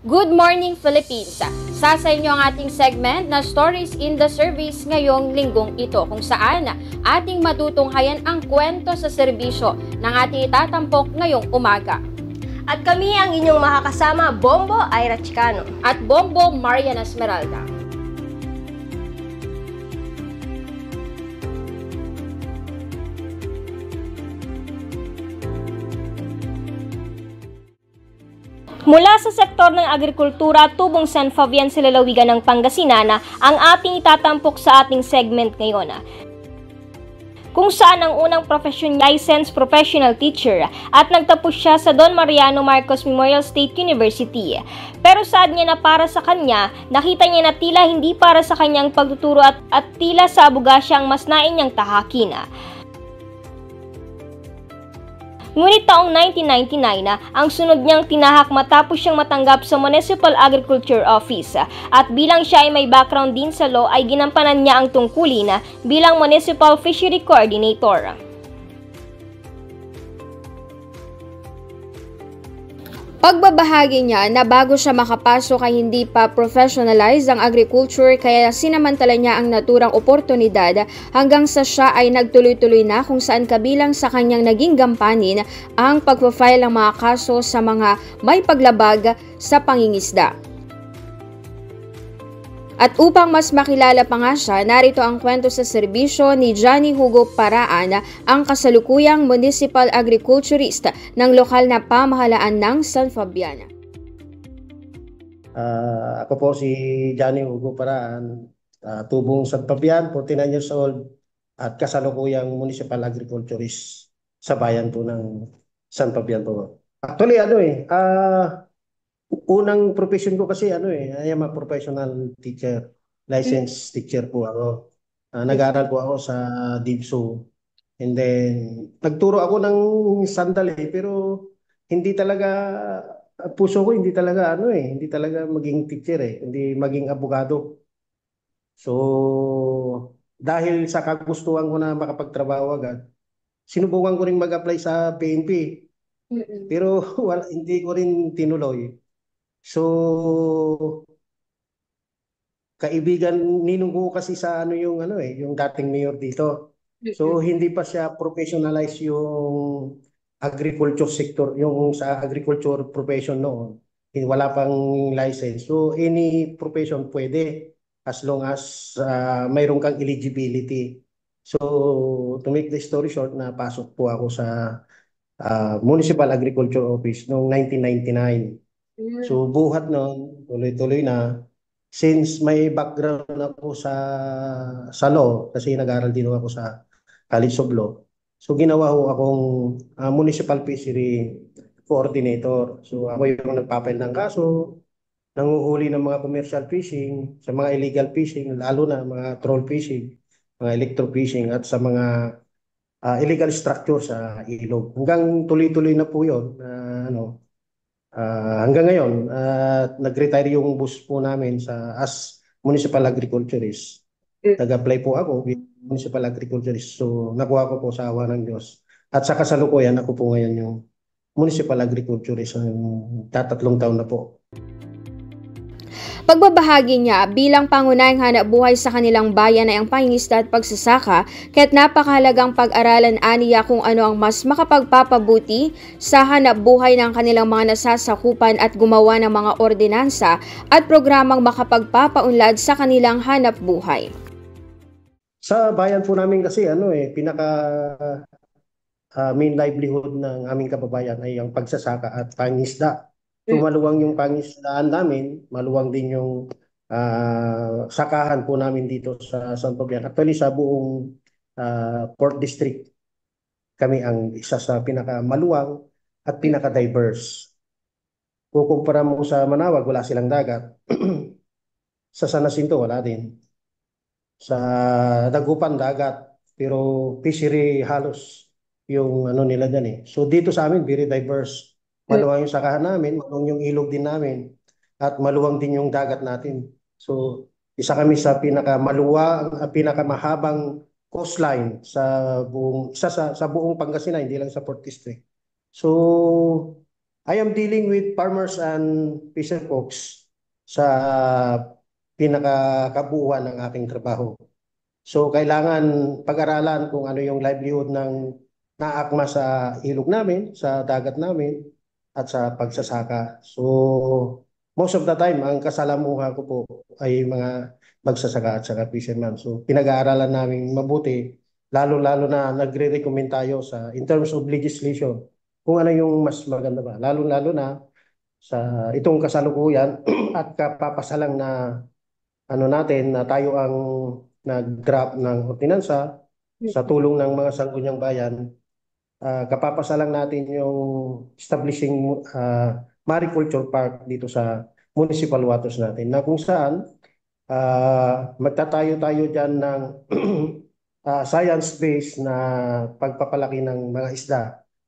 Good morning, Philippines! Sa inyo ang ating segment na Stories in the Service ngayong linggong ito kung saan ating matutunghayan ang kwento sa serbisyo ng ating itatampok ngayong umaga. At kami ang inyong makakasama, Bombo Ira Chicano at Bombo Marian Esmeralda. Mula sa sektor ng agrikultura, Tubong San Fabian sa lalawigan ng Pangasinan ang ating itatampok sa ating segment ngayon. Kung saan ang unang licensed professional teacher at nagtapos siya sa Don Mariano Marcos Memorial State University. Pero saad niya na para sa kanya, nakita niya na tila hindi para sa kanyang pagtuturo at tila sa abogasya ang mas nain niyang tahakin. Ngunit taong 1999 ang sunod niyang tinahak matapos siyang matanggap sa Municipal Agriculture Office at bilang siya ay may background din sa law ay ginampanan niya ang tungkulin bilang Municipal Fishery Coordinator. Pagbabahagi niya na bago siya makapasok ay hindi pa professionalize ang agriculture kaya sinamantala niya ang naturang oportunidad hanggang sa siya ay nagtuloy-tuloy na kung saan kabilang sa kanyang naging gampanin ang pagpa-file ng mga kaso sa mga may paglabag sa pangingisda. At upang mas makilala pa nga siya, narito ang kwento sa serbisyo ni Johnny Hugo Paraan, ang kasalukuyang municipal agriculturist ng lokal na pamahalaan ng San Fabian. Ako po si Johnny Hugo Paraan, Tubong San Fabian, 49 years old at kasalukuyang municipal agriculturist sa bayan po ng San Fabian po. Actually, unang profession ko kasi I am a professional teacher, licensed teacher po ako. Nag-aral po ako sa DIPSU. And then nagturo ako ng sandali pero hindi talaga puso ko hindi talaga hindi talaga maging teacher hindi maging abogado. So dahil sa kagustuhan ko na makapagtrabaho agad, sinubukan ko ring mag-apply sa PNP. Pero hindi ko rin tinuloy. So, kaibigan ninong ko kasi sa yung dating mayor dito. So, hindi pa siya professionalize yung agriculture sector, yung sa agriculture profession noon. Wala pang license. So, any profession pwede as long as mayroon kang eligibility. So, to make the story short, napasok po ako sa Municipal Agriculture Office noong 1999. So buhat nun, tuloy-tuloy na. Since may background ako sa law, kasi nag-aral din ako sa College of Law, so ginawa ko akong Municipal Fishery Coordinator. So ako yung nagpapile ng kaso, nanguhuli ng mga commercial fishing, sa mga illegal fishing, lalo na mga troll fishing, mga electro fishing, at sa mga illegal structure sa ilog. Hanggang tuloy-tuloy na po yun. Hanggang ngayon, nag-retire yung boss po namin as municipal agriculturist. Nag-apply po ako with municipal agriculturist. So, nakuha ko po sa awa ng Diyos. At sa kasalukuyan, ako po ngayon yung municipal agriculturist. Tatatlong taon na po. Pagbabahagi niya bilang pangunahing hanap buhay sa kanilang bayan ay ang pangingisda at pagsasaka, kaya't napakahalagang pag-aralan aniya kung ano ang mas makapagpapabuti sa hanap buhay ng kanilang mga nasasakupan at gumawa ng mga ordinansa at programang makapagpapaunlad sa kanilang hanap buhay. Sa bayan po namin kasi pinaka main livelihood ng aming kababayan ay ang pagsasaka at pangingisda. So maluwang yung pangisdaan namin, maluwang din yung sakahan po namin dito sa San Fabian. Actually sa buong Port District, kami ang isa sa pinakamaluwang at pinaka-diverse. Kukumpara mo sa Manawag, wala silang dagat. Sa San Jacinto, wala din. Sa Dagupan, dagat. Pero fishery halos yung nila dyan So dito sa amin, very diverse. Maluwang yung sakahan namin, maluwang yung ilog din namin, at maluwang din yung dagat natin. So, isa kami sa pinakamahabang coastline sa buong Pangasinan, hindi lang sa Port District. So, I am dealing with farmers and fisher folks sa pinakakabuuan ng aking trabaho. So kailangan pag-aralan kung ano yung livelihood ng naakma sa ilog namin, sa dagat namin, at sa pagsasaka. So most of the time, ang kasalamuha ko po ay mga magsasaka at saka fisherman. So pinag-aaralan namin mabuti, lalo-lalo na nagre-recommend tayo sa in terms of legislation kung ano yung mas maganda ba. Lalo-lalo na sa itong kasalukuyan at kapapasalang na ano natin na tayo ang nag-draft ng ordinansa sa tulong ng mga sangguniang bayan, kapapasalang natin yung establishing mariculture park dito sa municipal waters natin na kung saan magtatayo-tayo dyan ng science-based na pagpapalaki ng mga isda.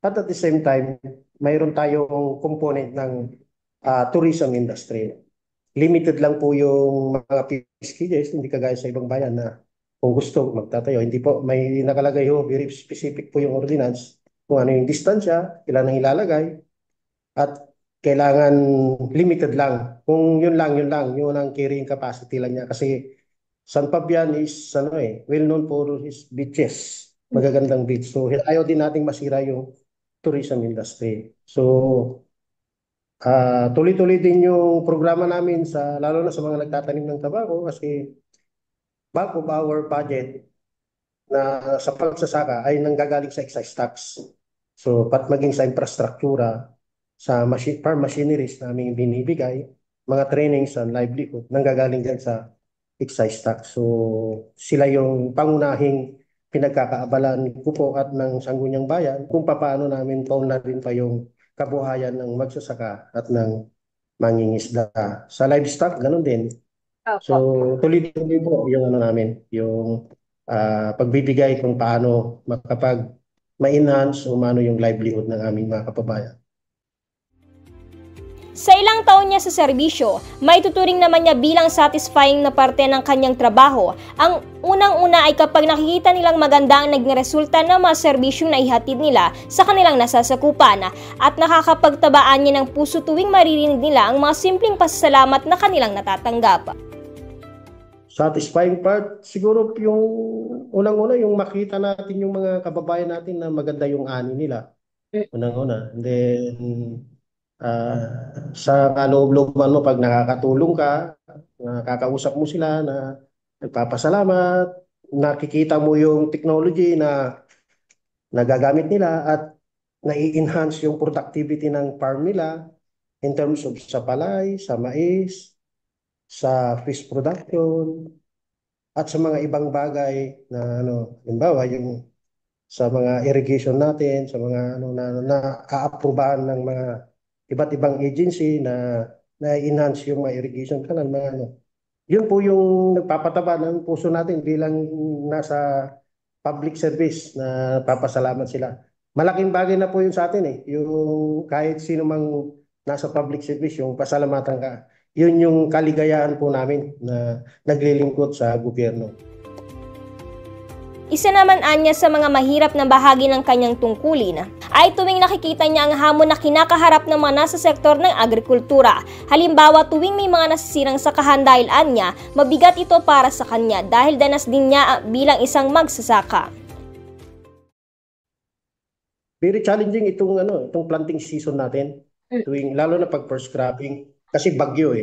At the same time, mayroon tayong component ng tourism industry. Limited lang po yung mga fish cages, hindi kagaya sa ibang bayan na kung gusto magtatayo. Hindi po, may nakalagay ho, very specific po yung ordinance kung ano yung distansya, kailan ang ilalagay, at kailangan limited lang. Kung yun lang, yun ang carrying capacity lang niya. Kasi San Fabian is well known for his beaches, magagandang beach. So ayaw din nating masira yung tourism industry. So tuloy-tuloy din yung programa namin sa lalo na sa mga nagtatanim ng tabako kasi bulk of our budget na sa pagsasaka ay nanggagaling sa excise tax. So pat maging sa infrastruktura, sa farm machineries na aming binibigay, mga trainings and livelihood nanggagaling dyan sa excise tax. So sila yung pangunahing pinagkakaabalan ko po at ng Sangguniang Bayan kung paano namin paunlarin pa yung kabuhayan ng magsasaka at ng mangingisda. Sa livestock, ganun din. So, tuloy-tuloy po yung ano namin, yung pagbibigay kung paano makapag ma-enhance o mano yung livelihood ng aming mga kababayan. Sa ilang taon niya sa serbisyo, may tuturing naman niya bilang satisfying na parte ng kanyang trabaho. Ang unang-una ay kapag nakikita nilang maganda ang naging resulta ng mga serbisyong na ihatid nila sa kanilang nasasakupan at nakakapagtabaan niya ng puso tuwing maririnig nila ang mga simpleng pasasalamat na kanilang natatanggap. Satisfying part, siguro yung unang-una yung makita natin yung mga kababayan natin na maganda yung ani nila. Unang-una. And then, sa kaloob-looban mo pag nakakatulong ka, nakakausap mo sila na nagpapasalamat, nakikita mo yung technology na nagagamit nila at nai-enhance yung productivity ng farm nila in terms of sa palay, sa mais, sa fish production, at sa mga ibang bagay na halimbawa yung sa mga irrigation natin, sa mga na-aaprubahan ng mga iba't ibang agency na na-enhance yung mga irrigation canal, mga Yun po yung nagpapataba ng puso natin bilang nasa public service na papasalamat sila. Malaking bagay na po yun sa atin yung kahit sino mang nasa public service, yung pasalamatan ka. Yun yung kaligayahan po namin na naglilingkod sa gobyerno. Isa naman anya sa mga mahirap na bahagi ng kanyang tungkulin ay tuwing nakikita niya ang hamon na kinakaharap ng mga nasa sektor ng agrikultura. Halimbawa, tuwing may mga nasisirang sakahan dahil anya, mabigat ito para sa kanya dahil danas din niya bilang isang magsasaka. Very challenging itong planting season natin. Tuwing lalo na pag first cropping kasi bagyo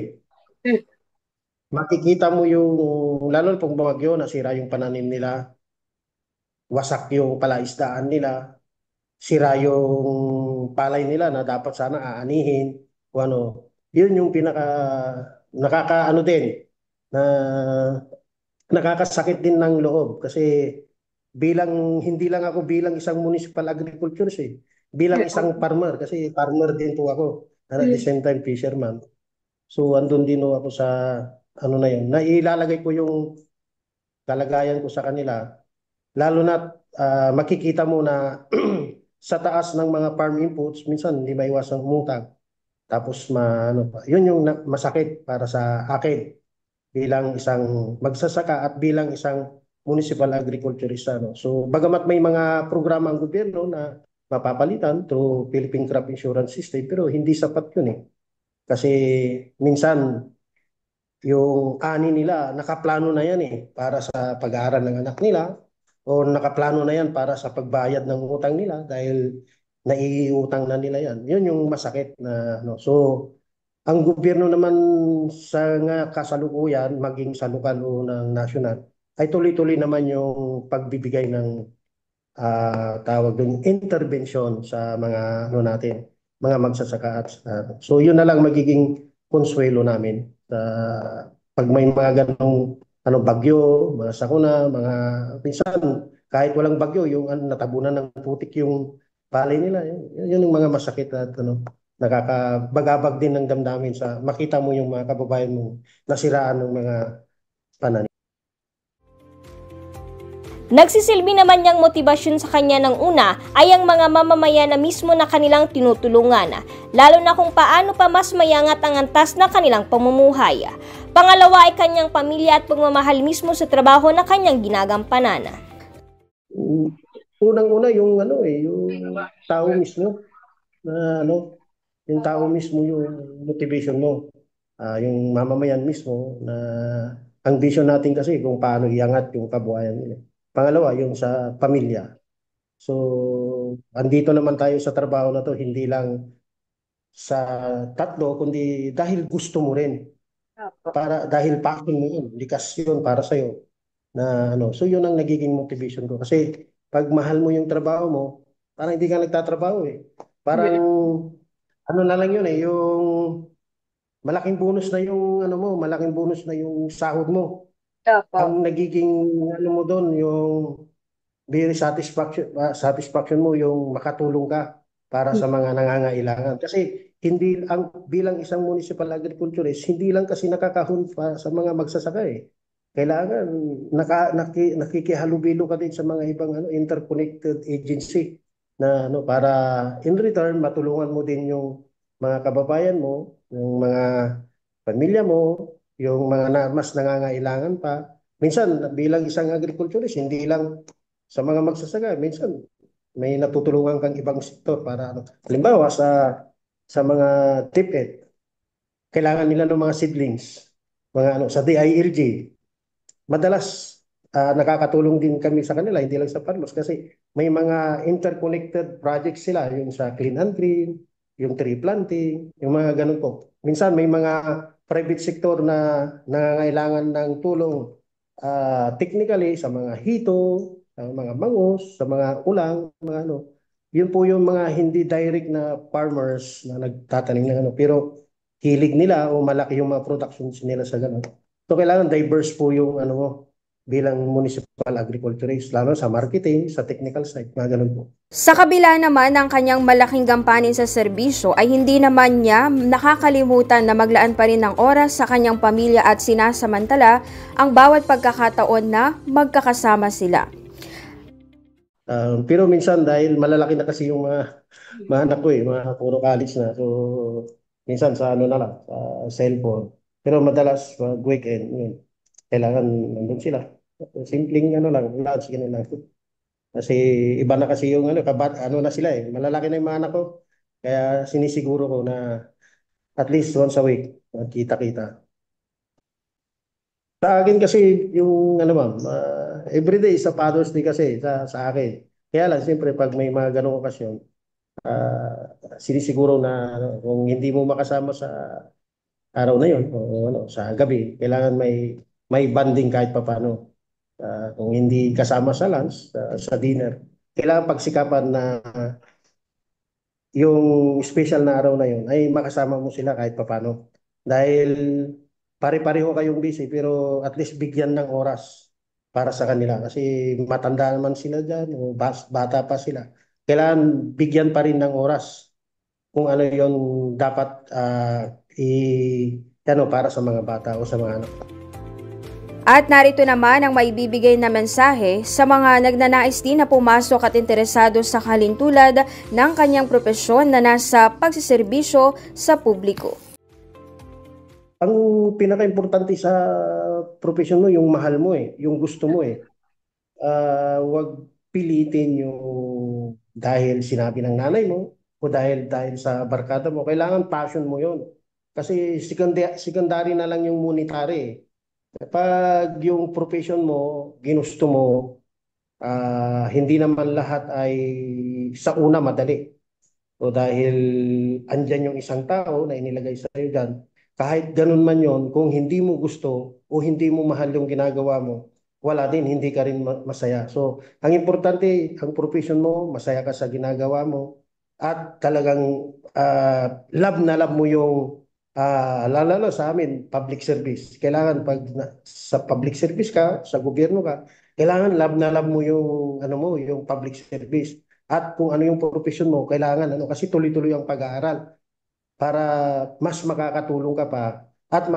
Makikita mo yung lalo na pag bagyo nasira yung pananim nila. Wasak yung palaisdaan nila, sira yung palay nila na dapat sana aanihin, o yun yung nakakaano din, na nakakasakit din ng loob kasi hindi lang ako bilang isang municipal agriculture bilang isang farmer kasi farmer din po ako, at the same time fisherman. So andun din ako sa na yun, nailalagay ko yung kalagayan ko sa kanila. Lalo na makikita mo na sa taas ng mga farm inputs, minsan hindi maiwasang umutang. Tapos yun yung masakit para sa akin bilang isang magsasaka at bilang isang municipal agriculturist. So bagamat may mga programa ang gobyerno na mapapalitan through Philippine Crop Insurance System, pero hindi sapat yun eh. Kasi minsan yung ani nila nakaplano na yan eh para sa pag-aaral ng anak nila, o nakaplano na yan para sa pagbayad ng utang nila dahil naiutang na nila yan. Yun yung masakit na ano. So ang gobyerno naman sa nga kasalukuyan, maging sa lokal o ng national, ay tuloy-tuloy naman yung pagbibigay ng tawag doon, intervention sa mga ano natin, mga magsasaka at so yun na lang magiging konsuelo namin sa pag may mga ganong ano bagyo, mga sakuna, mga pinsan kahit walang bagyo, yung ano, natabunan ng putik yung palay nila, yun yung mga masakit at ano, nakakabagabag din ng damdamin sa makita mo yung mga kababayan mo nasiraan ng mga pananim. Nagsisilbi naman niyang motibasyon sa kanya ng una ay ang mga mamamayan na mismo na kanilang tinutulungan, lalo na kung paano pa mas mayangat ang antas na kanilang pamumuhay. Pangalawa ay kanyang pamilya at pagmamahal mismo sa trabaho na kanyang ginagampanan. Unang-una yung ano yung tao mismo na ano, yung tao mismo yung motivation mo. Yung mamamayan mismo na ang vision natin kasi kung paano iangat yung kabuhayan nila. Pangalawa, yung sa pamilya. So, andito naman tayo sa trabaho na to, hindi lang sa tatlo, kundi dahil gusto mo rin. Dahil passion mo yun, likas yun para sa'yo. Na, ano, so, yun ang nagiging motivation ko. Kasi, pag mahal mo yung trabaho mo, parang hindi ka nagtatrabaho eh. Parang, ano na lang yun eh, yung malaking bonus na yung, ano mo, malaking bonus na yung sahod mo. Ang nagiging, ano mo doon, yung very satisfaction mo yung makatulong ka para sa mga nangangailangan. Kasi hindi ang bilang isang municipal agriculturist, hindi lang kasi nakakahon pa sa mga magsasaka eh. Kailangan nakikihalubilo ka din sa mga ibang ano interconnected agency na ano para in return matulungan mo din yung mga kababayan mo, yung mga pamilya mo, yung mga mas nangangailangan pa. Minsan bilang isang agriculturist, hindi lang sa mga magsasaka, minsan may natutulungan kang ibang sektor para ano. Halimbawa sa mga TIPED, kailangan nila ng mga seedlings, mga ano sa DILG. Madalas nakakatulong din kami sa kanila, hindi lang sa farmers kasi may mga interconnected projects sila, yung sa Clean and Green, yung tree planting, yung mga ganun po. Minsan may mga private sector na nangangailangan ng tulong technically sa mga hito, sa mga bangus, sa mga ulang, mga ano. Yun po yung mga hindi direct na farmers na nagtatanim ng ano, pero hilig nila o malaki yung mga productions nila sa ganun. So kailangan diverse po yung ano mo bilang municipal agriculturist, lalo sa marketing, sa technical side, mga ganun po. Sa kabila naman ng kanyang malaking gampanin sa serbisyo ay hindi naman niya nakakalimutan na maglaan pa rin ng oras sa kanyang pamilya at sinasamantala ang bawat pagkakataon na magkakasama sila. Pero minsan dahil malalaki na kasi yung mga anak ko mga puro college na. So minsan sa ano na lang, sa cellphone. Pero madalas pag weekend, yun, kailangan nandun sila. Simpleng ano lang, lunch, ganun lang. Kasi iba na kasi yung ano, ano na sila malalaki na yung mga anak ko. Kaya sinisiguro ko na at least once a week, kita-kita. Sa akin kasi yung ano ma'am, everyday sa Father's Day kasi sa akin. Kaya lang siyempre pag may mga ganong okasyon, sinisiguro na ano, kung hindi mo makasama sa araw na yon o ano, sa gabi, kailangan may banding kahit papaano. Kung hindi kasama sa lunch, sa dinner, kailangan pagsikapan na yung special na araw na yun ay makasama mo sila kahit papaano. Dahil pare-pareho kayong busy pero at least bigyan ng oras para sa kanila kasi matanda naman sila dyan o bata pa sila. Kailangan bigyan pa rin ng oras kung ano yon dapat ano, para sa mga bata o sa mga anak. At narito naman ang maibibigay na mensahe sa mga nagnanais din na pumasok at interesado sa kalintulad ng kanyang propesyon na nasa pagsiserbisyo sa publiko. Ang pinaka-importante sa profesyon mo, yung mahal mo yung gusto mo Wag pilitin yung dahil sinabi ng nanay mo o dahil sa barkada mo. Kailangan passion mo yon. Kasi secondary na lang yung monetary. Kapag yung profession mo, ginusto mo, hindi naman lahat ay sa una madali. O dahil andyan yung isang tao na inilagay sa iyo dyan, kahit ganun man yon, kung hindi mo gusto o hindi mo mahal yung ginagawa mo, wala din, hindi ka rin masaya. So, ang importante, ang profession mo, masaya ka sa ginagawa mo, at talagang love na love mo yung, lalo sa amin, public service. Kailangan pag sa public service ka, sa gobyerno ka, kailangan love na love mo yung, ano mo, yung public service. At kung ano yung profession mo, kailangan, kasi tuloy-tuloy ang pag-aaral para mas makakatulong ka pa at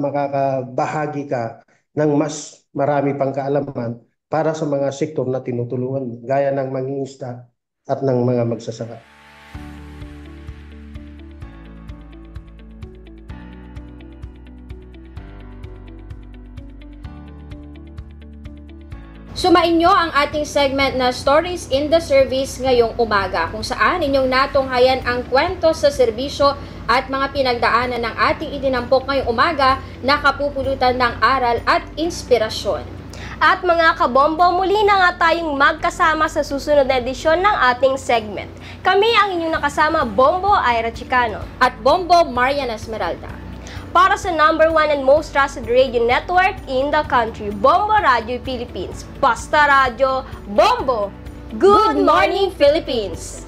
makakabahagi ka ng mas marami pang kaalaman para sa mga sektor na tinutulungan, gaya ng mangingisda at ng mga magsasaka. Sumainyo ang ating segment na Stories in the Service ngayong umaga, kung saan inyong natunghayan ang kwento sa serbisyo at mga pinagdaanan ng ating itinampok ngayong umaga na kapupulutan ng aral at inspirasyon. At mga kabombo, muli na nga tayong magkasama sa susunod na edisyon ng ating segment. Kami ang inyong nakasama, Bombo Ira Chicano at Bombo Marian Esmeralda. Para sa #1 and most trusted radio network in the country, Bombo Radio Philippines. Basta Radio, Bombo! Good morning, Philippines!